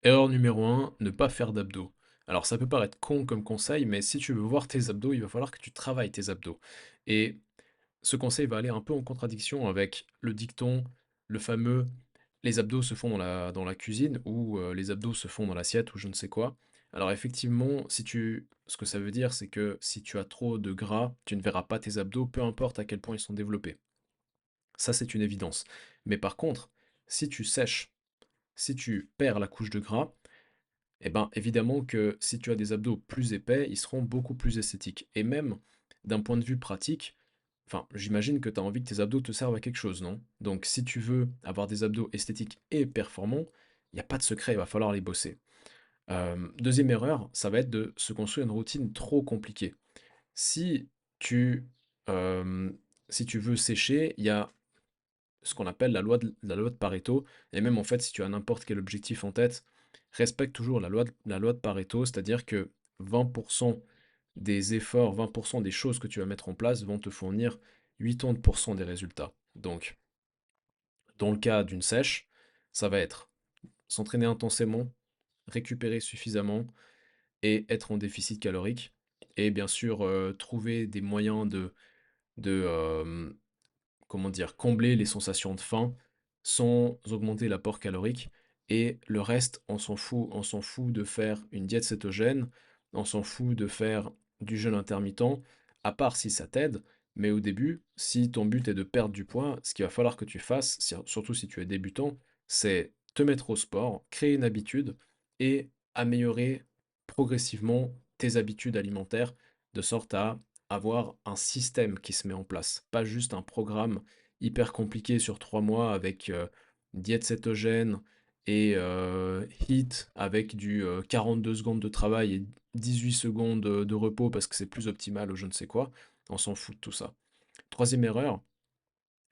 Erreur numéro un, ne pas faire d'abdos. Alors ça peut paraître con comme conseil, mais si tu veux voir tes abdos, il va falloir que tu travailles tes abdos. Et ce conseil va aller un peu en contradiction avec le dicton, le fameux les abdos se font dans la cuisine ou les abdos se font dans l'assiette ou je ne sais quoi. Alors effectivement, ce que ça veut dire, c'est que si tu as trop de gras, tu ne verras pas tes abdos, peu importe à quel point ils sont développés. Ça, c'est une évidence. Mais par contre, si tu sèches, si tu perds la couche de gras, eh ben, évidemment que si tu as des abdos plus épais, ils seront beaucoup plus esthétiques. Et même d'un point de vue pratique, enfin, j'imagine que tu as envie que tes abdos te servent à quelque chose, non? Donc si tu veux avoir des abdos esthétiques et performants, il n'y a pas de secret, il va falloir les bosser. Deuxième erreur, ça va être de se construire une routine trop compliquée. Si tu, euh, si tu veux sécher, il y a ce qu'on appelle la loi de Pareto. Et même en fait, si tu as n'importe quel objectif en tête, respecte toujours la loi de Pareto, c'est-à-dire que 20% des efforts, 20% des choses que tu vas mettre en place vont te fournir 80% des résultats. Donc, dans le cas d'une sèche, ça va être s'entraîner intensément, récupérer suffisamment et être en déficit calorique. Et bien sûr, trouver des moyens de comment dire, combler les sensations de faim sans augmenter l'apport calorique. Et le reste, on s'en fout de faire une diète cétogène, on s'en fout de faire du jeûne intermittent, à part si ça t'aide. Mais au début, si ton but est de perdre du poids, ce qu'il va falloir que tu fasses, surtout si tu es débutant, c'est te mettre au sport, créer une habitude et améliorer progressivement tes habitudes alimentaires de sorte à avoir un système qui se met en place, pas juste un programme hyper compliqué sur 3 mois avec diète cétogène et HIIT avec du 42 secondes de travail et 18 secondes de repos parce que c'est plus optimal ou je ne sais quoi. On s'en fout de tout ça. Troisième erreur,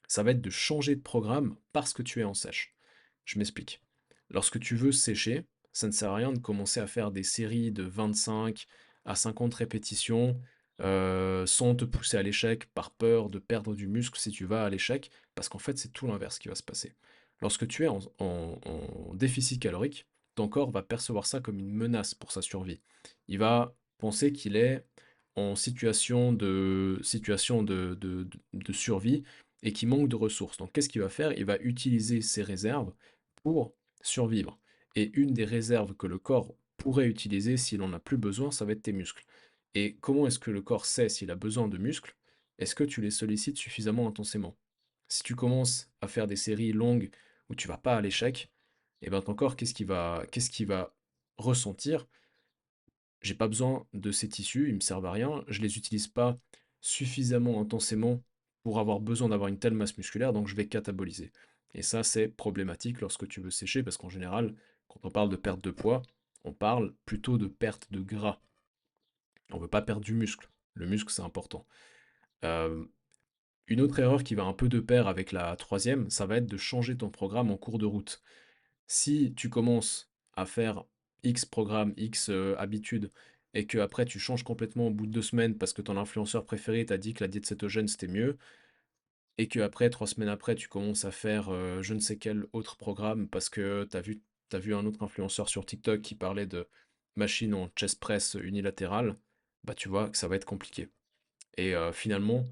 ça va être de changer de programme parce que tu es en sèche. Je m'explique. Lorsque tu veux sécher, ça ne sert à rien de commencer à faire des séries de 25 à 50 répétitions sans te pousser à l'échec par peur de perdre du muscle si tu vas à l'échec, parce qu'en fait c'est tout l'inverse qui va se passer. Lorsque tu es en déficit calorique, ton corps va percevoir ça comme une menace pour sa survie. Il va penser qu'il est en situation de survie et qui manque de ressources. Donc qu'est-ce qu'il va faire? Il va utiliser ses réserves pour survivre. Et une des réserves que le corps pourrait utiliser s'il n'en a plus besoin, ça va être tes muscles. Et comment est-ce que le corps sait s'il a besoin de muscles? Est-ce que tu les sollicites suffisamment intensément? Si tu commences à faire des séries longues où tu vas pas à l'échec, et ben ton corps, qu'est-ce qu'il va ressentir? J'ai pas besoin de ces tissus, ils me servent à rien, je les utilise pas suffisamment intensément pour avoir besoin d'avoir une telle masse musculaire, donc je vais cataboliser. Et ça, c'est problématique lorsque tu veux sécher, parce qu'en général, quand on parle de perte de poids, on parle plutôt de perte de gras. On veut pas perdre du muscle. Le muscle, c'est important. Euh, une autre erreur qui va un peu de pair avec la troisième, ça va être de changer ton programme en cours de route. Si tu commences à faire X programme, X habitude, et que après tu changes complètement au bout de 2 semaines parce que ton influenceur préféré t'a dit que la diète cétogène c'était mieux, et que après 3 semaines après tu commences à faire je ne sais quel autre programme parce que t'as vu un autre influenceur sur TikTok qui parlait de machine en chest press unilatérale, bah tu vois que ça va être compliqué. Et finalement,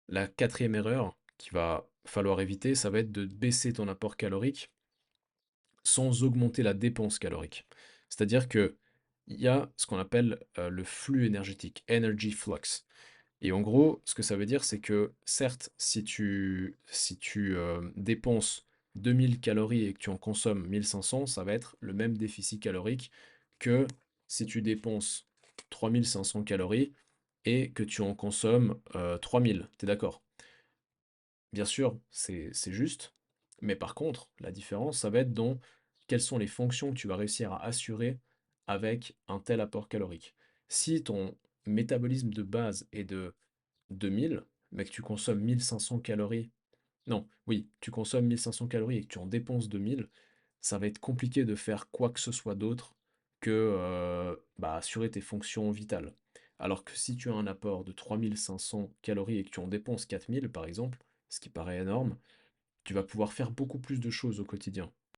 la quatrième erreur qu'il va falloir éviter, ça va être de baisser ton apport calorique sans augmenter la dépense calorique. C'est-à-dire que il y a ce qu'on appelle le flux énergétique, energy flux. Et en gros, ce que ça veut dire, c'est que certes, si tu dépenses 2000 calories et que tu en consommes 1500, ça va être le même déficit calorique que si tu dépenses 3500 calories et que tu en consommes 3000. T'es d'accord? Bien sûr, c'est juste, mais par contre, la différence, ça va être dans quelles sont les fonctions que tu vas réussir à assurer avec un tel apport calorique. Si ton métabolisme de base est de 2000, mais que tu consommes 1500 calories, non, oui, tu consommes 1500 calories et que tu en dépenses 2000, ça va être compliqué de faire quoi que ce soit d'autre que bah, assurer tes fonctions vitales. Alors que si tu as un apport de 3500 calories et que tu en dépenses 4000 par exemple, ce qui paraît énorme, tu vas pouvoir faire beaucoup plus de choses au quotidien.